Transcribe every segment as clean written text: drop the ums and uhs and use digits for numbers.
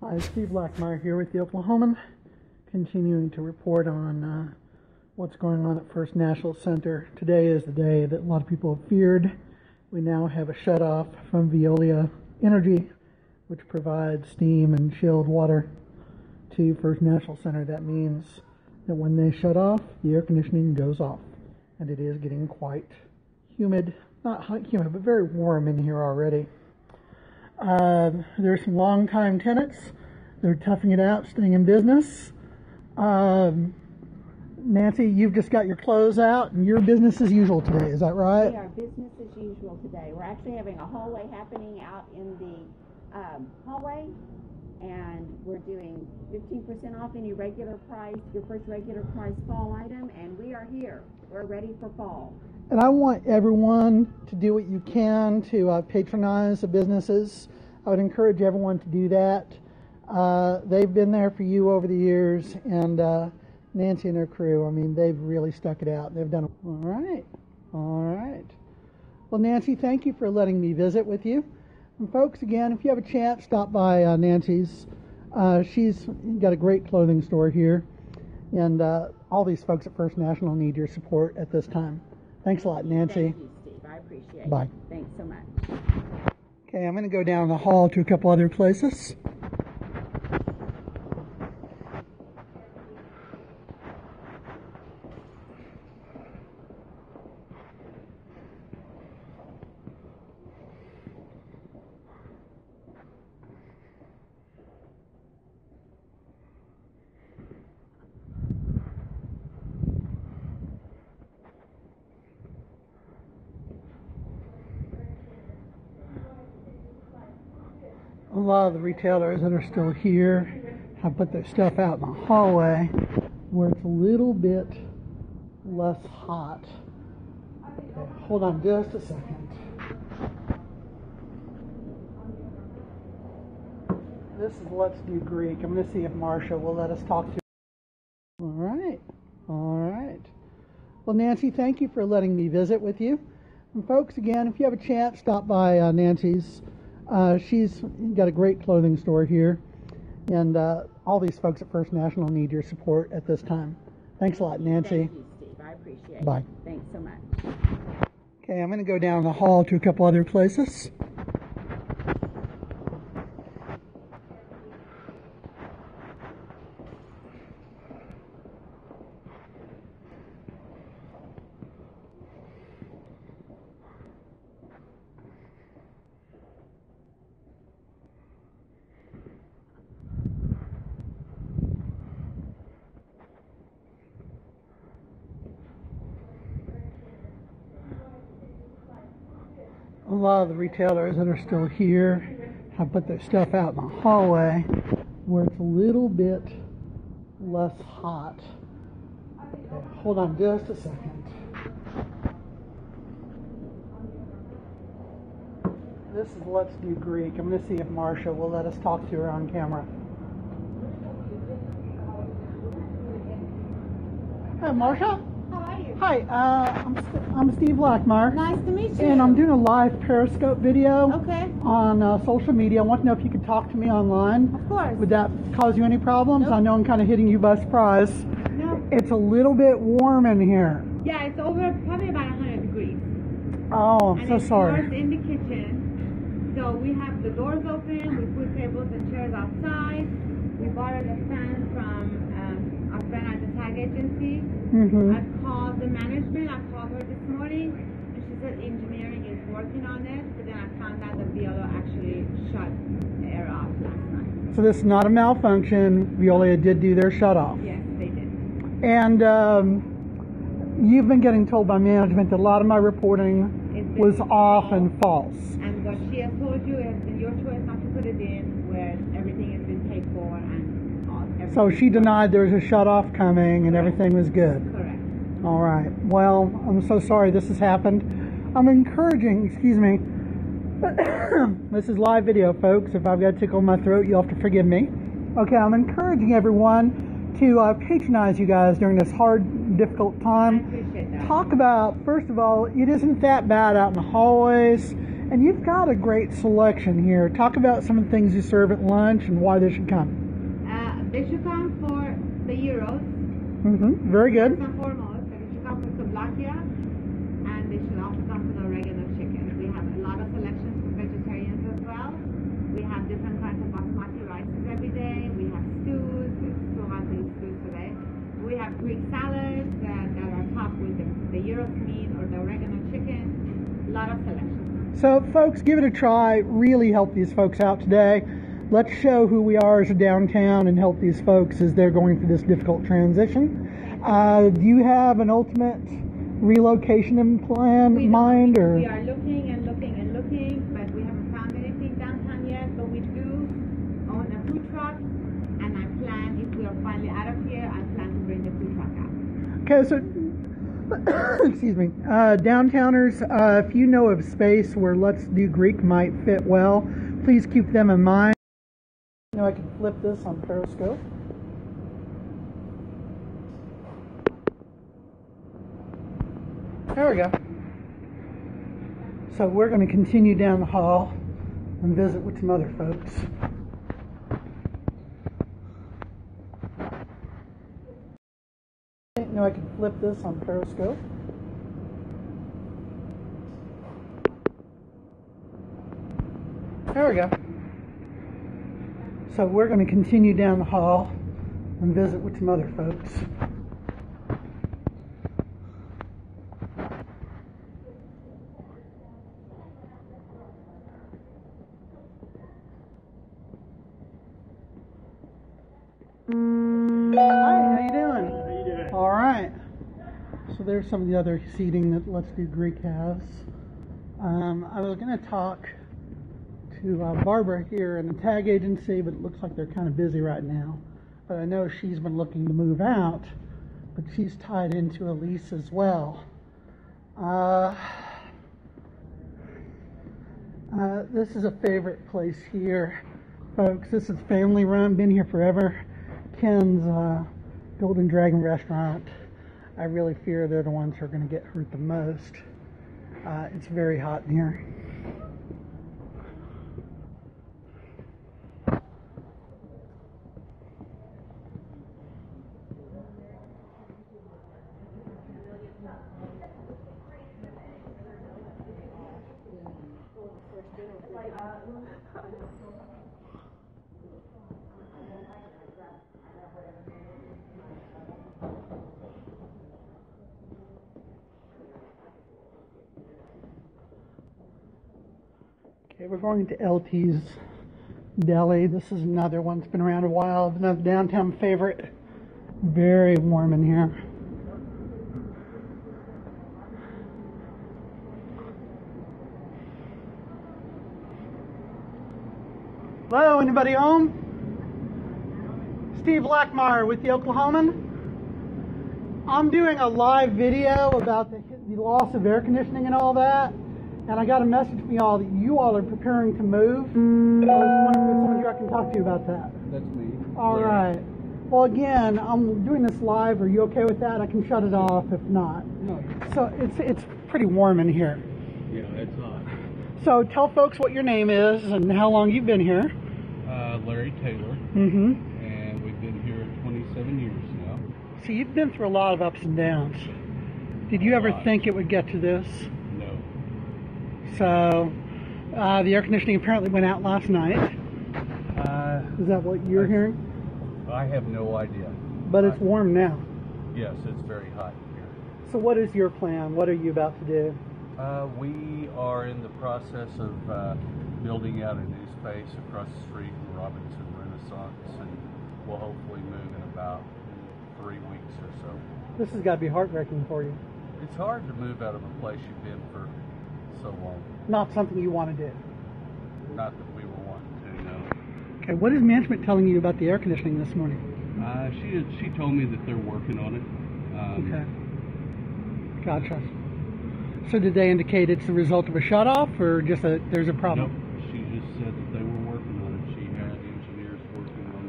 Hi, Steve Lackmeyer here with the Oklahoman, continuing to report on what's going on at First National Center. Today is the day that a lot of people have feared. We now have a shutoff from Veolia Energy, which provides steam and chilled water to First National Center. That means that when they shut off, the air conditioning goes off, and it is getting quite humid. Not hot humid, but very warm in here already. There's some long-time tenants. They're toughing it out, staying in business. Nancy, you've just got your clothes out, and you're business as usual today. Is that right? We are business as usual today. We're actually having a hallway happening out in the hallway, and we're doing 15% off any regular price, your first regular price fall item, and we are here. We're ready for fall. And I want everyone to do what you can to patronize the businesses. I would encourage everyone to do that. They've been there for you over the years, and Nancy and her crew, I mean, they've really stuck it out. They've done it. All right. Well, Nancy, thank you for letting me visit with you. And folks, again, if you have a chance, stop by Nancy's. She's got a great clothing store here, and all these folks at First National need your support at this time. Thanks a lot, Nancy. Thank you, Steve. I appreciate it. Bye. Thanks so much. Okay, I'm going to go down the hall to a couple other places. A lot of the retailers that are still here have put their stuff out in the hallway where it's a little bit less hot. Okay, hold on just a second. This is Let's Do Greek. I'm going to see if Marsha will let us talk to you. All right. Well, Nancy, thank you for letting me visit with you. And folks, again, if you have a chance, stop by Nancy's. She's got a great clothing store here, and all these folks at First National need your support at this time. Thanks a lot, Nancy. Thank you, Steve. I appreciate it. Bye. Thanks so much. Okay, I'm going to go down the hall to a couple other places. A lot of the retailers that are still here have put their stuff out in the hallway where it's a little bit less hot. Okay, hold on just a second. This is Let's Do Greek. I'm going to see if Marsha will let us talk to her on camera. Hi, Marsha. Hi, I'm Steve Lackmeyer. Nice to meet you. And I'm doing a live Periscope video on social media. I want to know if you could talk to me online. Of course. Would that cause you any problems? Nope. I know I'm kind of hitting you by surprise. No. It's a little bit warm in here. Yeah, it's over probably about 100 degrees. Oh, I'm so sorry. And it's in the kitchen. So we have the doors open, we put tables and chairs outside. We borrowed a fan from our friend at the tag agency. I've called the management. I called her this morning, and she said engineering is working on it. But then I found out that Veolia actually shut the air off last night. So this is not a malfunction. Veolia did do their shut off. Yes, they did. And you've been getting told by management that a lot of my reporting was off and false. And what she has told you has been your choice not to put it in where everything has been paid for and everything. So she denied there was a shut off coming and everything was good. Correct. All right. Well, I'm so sorry this has happened. I'm encouraging, excuse me, this is live video, folks. If I've got a tickle in my throat, you'll have to forgive me. Okay, I'm encouraging everyone to patronize you guys during this hard, difficult time. I appreciate that. Talk about, first of all, it isn't that bad out in the hallways. And you've got a great selection here. Talk about some of the things you serve at lunch and why they should come. They should come for the gyros. Very good. First and foremost, they should come for souvlaki, and they should also come for the oregano chicken. We have a lot of selections for vegetarians as well. We have different kinds of basmati rices every day. We have stews. It's so hard to eat stews today. We have Greek salads that are topped with the gyros meat or the oregano chicken. A lot of selections. So, folks, give it a try. Really help these folks out today. Let's show who we are as a downtown and help these folks as they're going through this difficult transition. Do you have an ultimate relocation plan in mind? Or? We are looking and looking and looking, but we haven't found anything downtown yet. But we do own a food truck, and I plan, if we are finally out of here, I plan to bring the food truck out. Okay, so, excuse me, downtowners, if you know of space where Let's Do Greek might fit well, please keep them in mind. You know, I can flip this on Periscope. There we go. So we're going to continue down the hall and visit with some other folks. You know, I can flip this on Periscope. There we go. So we're going to continue down the hall and visit with some other folks. Hi, how you doing? How you doing? All right. So there's some of the other seating that Let's Do Greek has. I was going to talk to Barbara here in the tag agency, but it looks like they're kind of busy right now. But I know she's been looking to move out, but she's tied into a lease as well. This is a favorite place here, folks. This is family run, been here forever. Ken's Golden Dragon restaurant. I really fear they're the ones who are going to get hurt the most. It's very hot in here. Okay, we're going to LT's Deli. This is another one that's been around a while. Another downtown favorite. Very warm in here. Hello, anybody home? Steve Lackmeyer with the Oklahoman. I'm doing a live video about the loss of air conditioning and all that. And I got a message from y'all that you all are preparing to move. I was wondering if someone here I can talk to you about that. That's me. All right. Well, again, I'm doing this live. Are you okay with that? I can shut it off if not. No. So it's pretty warm in here. Yeah, it's hot. So tell folks what your name is and how long you've been here. Larry Taylor. Mm-hmm. And we've been here 27 years now. So you've been through a lot of ups and downs. Did you ever think it would get to this? No. So the air conditioning apparently went out last night. Is that what you're hearing? I have no idea. But it's warm now. Yes, it's very hot here. So what is your plan? What are you about to do? We are in the process of building out a new space across the street from Robinson Renaissance, and we'll hopefully move in about 3 weeks or so. This has got to be heartbreaking for you. It's hard to move out of a place you've been for so long. Not something you want to do. Not that we were wanting to, no. Okay, what is management telling you about the air conditioning this morning? She told me that they're working on it. Okay. Gotcha. So did they indicate it's the result of a shut-off or just that there's a problem? Nope. She just said that they were working on it. She had engineers working on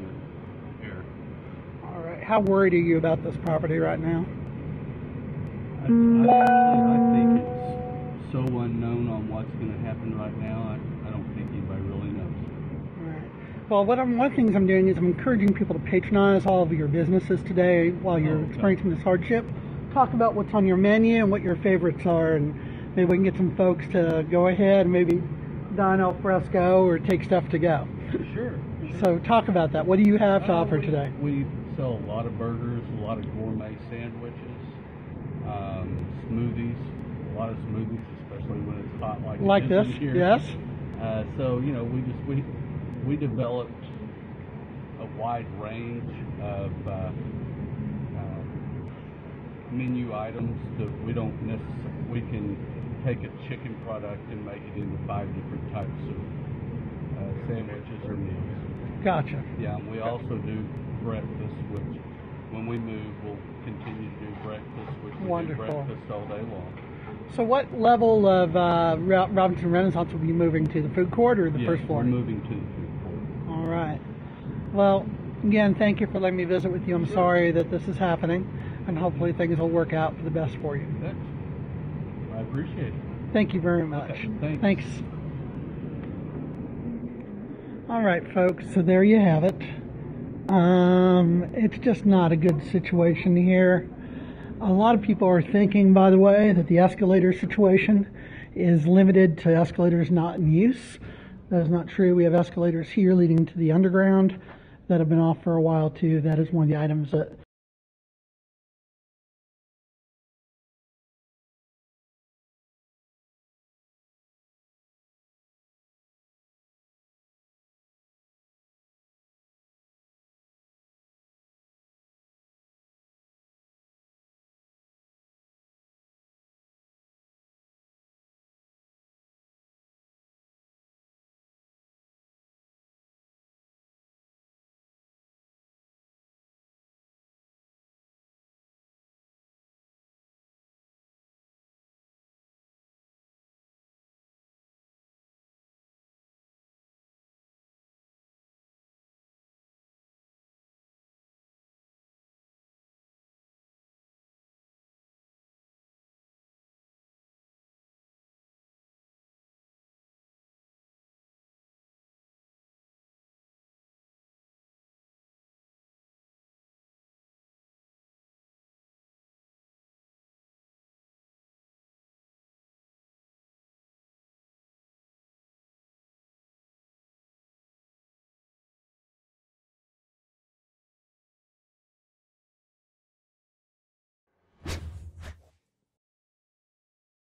the air. All right. How worried are you about this property right now? I think it's so unknown on what's going to happen right now. I don't think anybody really knows. Right. Well, one of the things I'm doing is I'm encouraging people to patronize all of your businesses today while you're experiencing this hardship. Talk about what's on your menu and what your favorites are, and maybe we can get some folks to go ahead and maybe dine al fresco or take stuff to go. Sure. So talk about that. What do you have to offer today? We sell a lot of burgers, a lot of gourmet sandwiches, smoothies, a lot of smoothies, especially when it's hot like this. Here. Yes. So we developed a wide range of menu items that we can take a chicken product and make it into 5 different types of sandwiches or meals. Gotcha. Yeah, and we also do breakfast, which when we move, we'll continue to do breakfast, which we do breakfast all day long. So what level of Robinson Renaissance will be moving to, the food court or the first floor? We're moving to the food court. All right. Well, again, thank you for letting me visit with you. I'm sorry that this is happening, and hopefully things will work out for the best for you. I appreciate it. Thank you very much. Okay, thanks. All right, folks, so there you have it. It's just not a good situation here. A lot of people are thinking, by the way, that the escalator situation is limited to escalators not in use. That is not true. We have escalators here leading to the underground that have been off for a while too. That is one of the items that